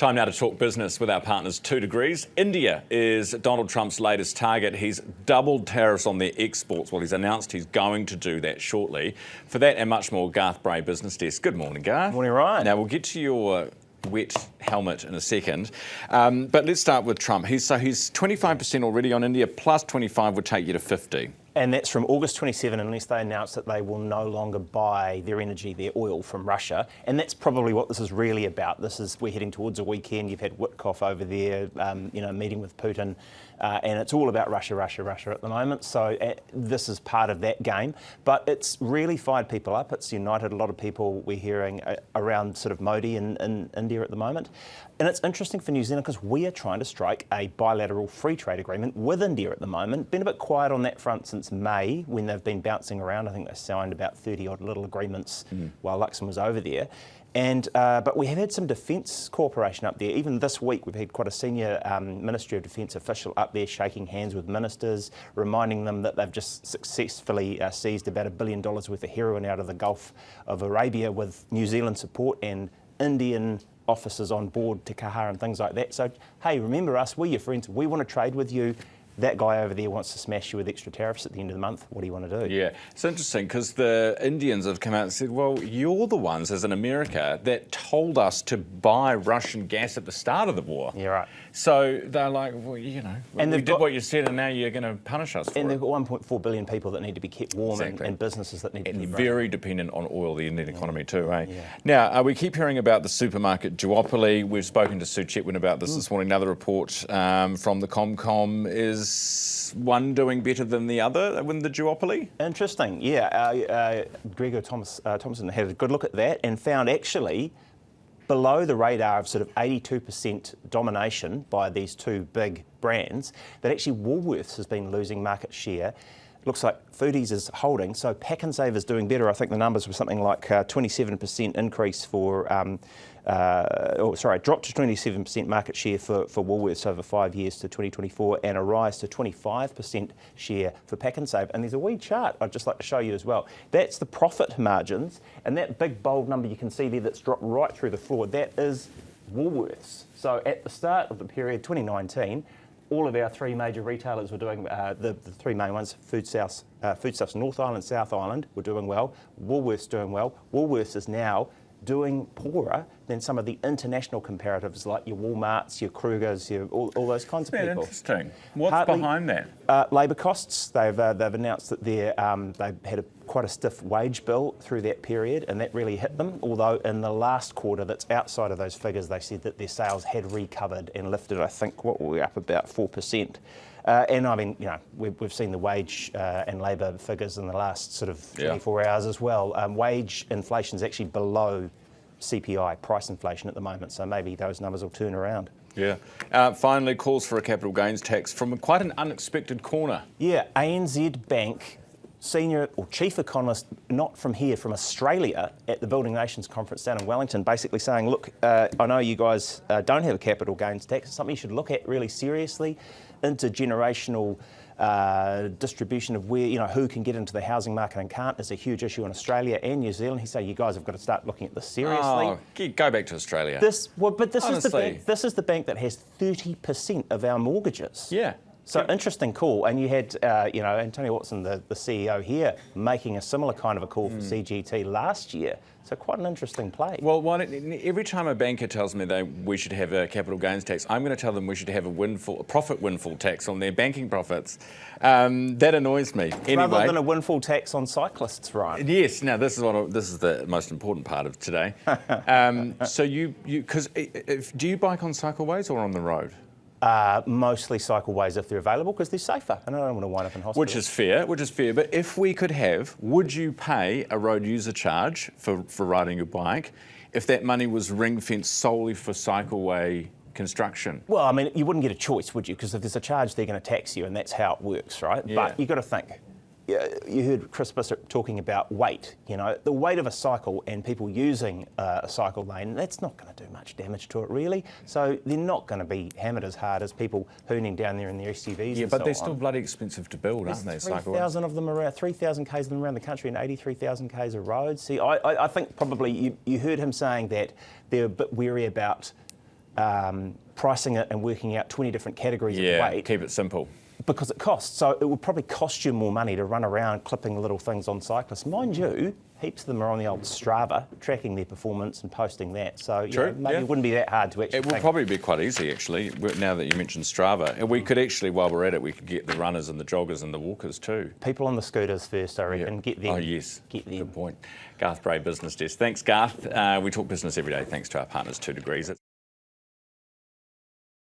Time now to talk business with our partners 2 Degrees. India is Donald Trump's latest target. He's doubled tariffs on their exports. Well, he's announced he's going to do that shortly. For that and much more, Garth Bray, Business Desk. Good morning, Garth. Morning, Ryan. Now, we'll get to your wet helmet in a second. But let's start with Trump. He's 25% already on India, plus 25 would take you to 50. And that's from August 27, unless they announce that they will no longer buy their energy, their oil from Russia. And that's probably what this is really about. We're heading towards a weekend. You've had Witkoff over there, meeting with Putin. And it's all about Russia at the moment. So this is part of that game. But it's really fired people up. It's united a lot of people we're hearing around sort of Modi in India at the moment. And it's interesting for New Zealand because we are trying to strike a bilateral free trade agreement with India at the moment. Been a bit quiet on that front since May when they've been bouncing around. I think they signed about 30 odd little agreements while Luxon was over there. And but we have had some defence cooperation up there. Even this week, we've had quite a senior Ministry of Defence official up there shaking hands with ministers, reminding them that they've just successfully seized about $1 billion worth of heroin out of the Gulf of Arabia with New Zealand support and Indian officers on board to Kahar and things like that. So, hey, remember us, we're your friends, we want to trade with you. That guy over there wants to smash you with extra tariffs at the end of the month. What do you want to do? Yeah, it's interesting because the Indians have come out and said, well, you're the ones, as in America, that told us to buy Russian gas at the start of the war. Yeah, right. So they're like, well, you know, and we did what you said and now you're going to punish us for it. And they've got 1.4 billion people that need to be kept warm and businesses that need to be very dependent on oil, the Indian economy too, eh? Yeah. Now, we keep hearing about the supermarket duopoly. We've spoken to Sue Chetwin about this morning. Another report from the ComCom is one doing better than the other in the duopoly? Interesting, yeah. Gregor Thompson had a good look at that and found actually below the radar of sort of 82% domination by these two big brands, that actually Woolworths has been losing market share. Looks like Foodies is holding, so Pack and Save is doing better. I think the numbers were something like 27% increase for, dropped to 27% market share for Woolworths over 5 years to 2024 and a rise to 25% share for Pack and Save. And there's a wee chart I'd just like to show you as well. That's the profit margins, and that big bold number you can see there that's dropped right through the floor, that is Woolworths. So at the start of the period, 2019, all of our three major retailers were doing, the three main ones, Foodstuffs North Island, South Island were doing well, Woolworths doing well. Woolworths is now doing poorer than some of the international comparatives like your Walmarts, your Krugers, all those kinds of people. Interesting. What's behind that? Labour costs. They've announced that they've had quite a stiff wage bill through that period, and that really hit them. Although in the last quarter, that's outside of those figures, they said that their sales had recovered and lifted. I think what were we up about 4%. And I mean, you know, we've seen the wage and labour figures in the last sort of 24 hours as well. Wage inflation is actually below CPI, price inflation at the moment, so maybe those numbers will turn around. Yeah. Finally, calls for a capital gains tax from quite an unexpected corner. Yeah, ANZ Bank senior or chief economist, not from here, from Australia, at the Building Nations conference down in Wellington, basically saying, look, I know you guys don't have a capital gains tax. It's something you should look at really seriously. Intergenerational distribution of where, you know, who can get into the housing market and can't is a huge issue in Australia and New Zealand. He said, you guys have got to start looking at this seriously. Oh, go back to Australia. This is the bank that has 30% of our mortgages. Yeah. So interesting call, and you had Antonio Watson, the CEO here, making a similar kind of a call for CGT last year. So quite an interesting play. Well, every time a banker tells me we should have a capital gains tax, I'm going to tell them we should have a profit windfall tax on their banking profits. That annoys me. Anyway, rather than a windfall tax on cyclists, right? Yes. Now this is the most important part of today. So do you bike on cycleways or on the road? Mostly cycleways if they're available because they're safer, and I don't want to wind up in hospital. Which is fair. But if we could would you pay a road user charge for riding your bike if that money was ring-fenced solely for cycleway construction? Well, I mean, you wouldn't get a choice, would you? Because if there's a charge, they're going to tax you, and that's how it works, right? Yeah. But you've got to think. You heard Chris Bissett talking about weight, you know, the weight of a cycle and people using a cycle lane, that's not going to do much damage to it really. So they're not going to be hammered as hard as people hooning down there in their SUVs. Yeah, but they're still bloody expensive to build, aren't they? 3,000 of them around, 3,000 k's of them around the country and 83,000 k's of roads. See, I think probably you heard him saying that they're a bit wary about pricing it and working out 20 different categories of Yeah, weight. keep it simple. Because it costs. So it would probably cost you more money to run around clipping little things on cyclists. Mind you, heaps of them are on the old Strava, tracking their performance and posting that. So maybe it wouldn't be that hard to actually It would probably be quite easy, actually, now that you mentioned Strava. And we could actually, while we're at it, we could get the runners and the joggers and the walkers too. People on the scooters first, I reckon. Get them. Oh, yes. Get them. Good point. Garth Bray, Business Desk. Thanks, Garth. We talk business every day thanks to our partners, 2 Degrees.